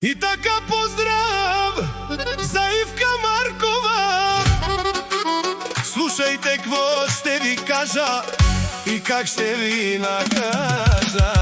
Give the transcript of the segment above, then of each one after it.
И така поздрав за Ивка Маркова. Слушайте какво ще ви кажа и как ще ви накажа.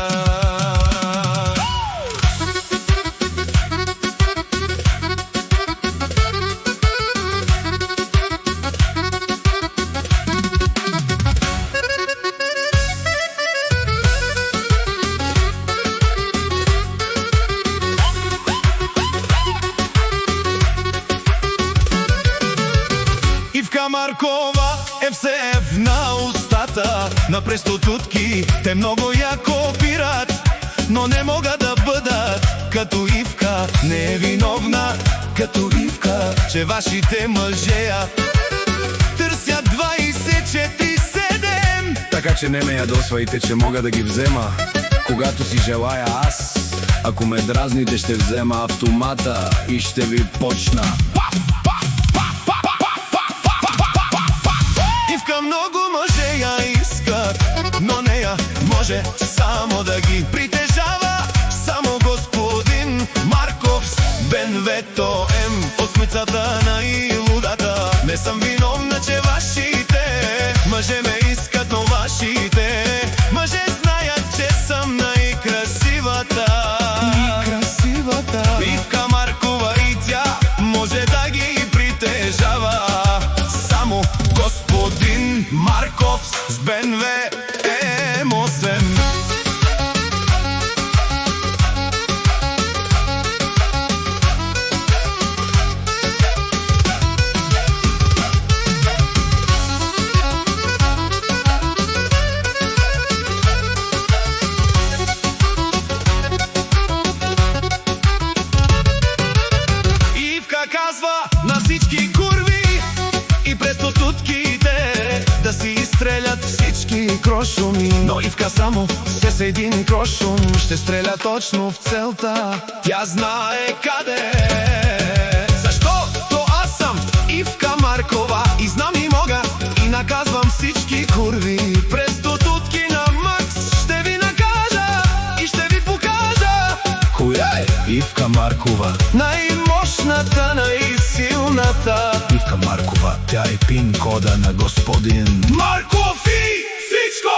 Ивка Маркова е все на устата на проститутки. Те много я копират, но не могат да бъдат като Ивка. Не е виновна като Ивка, че вашите мъже я търсят 24/7. Така че не ме ядосвайте, че мога да ги взема когато си желая аз. Ако ме дразните, ще взема автомата и ще ви почна. Ивка много мъже я искат, но нея може само да ги притежава само господин Марков с БМВ-то М. Осмицата на илудата. Не съм виновна, че вашите мъже ме искат, но вашите мъже знаят, че съм най-красивата. Ивка Маркова и тя може да ги притежава само господин Марков с БМВ М8. Ивка казва на всички курви и проститутките да си изстрелят всички крошуми. Но Ивка само с един крошум ще стреля точно в целта. Тя знае къде. Защото аз съм Ивка Маркова и знам и мога и наказвам всички курви. Проститутки на Макс ще ви накажа и ще ви покажа Коя е Ивка Маркова? най-мощната, най-силната Ивка Маркова, тя е пин-кода на господин Марков и всичко!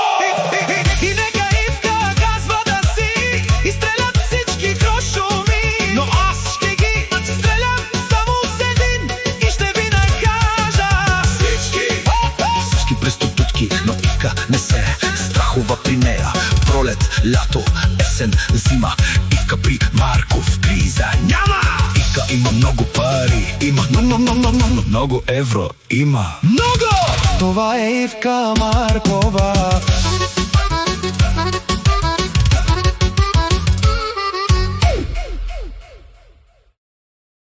И нека Ивка казва да си изстрелят всички крошуми. Но аз ще ги стрелям само с един и ще ви накажа всички проститутки, но Ивка не се страхува при нея. Пролет, лято, есен, зима, Ивка при Марков криза няма. Ивка има много пари, има много евро, има много. Това е Ивка Маркова.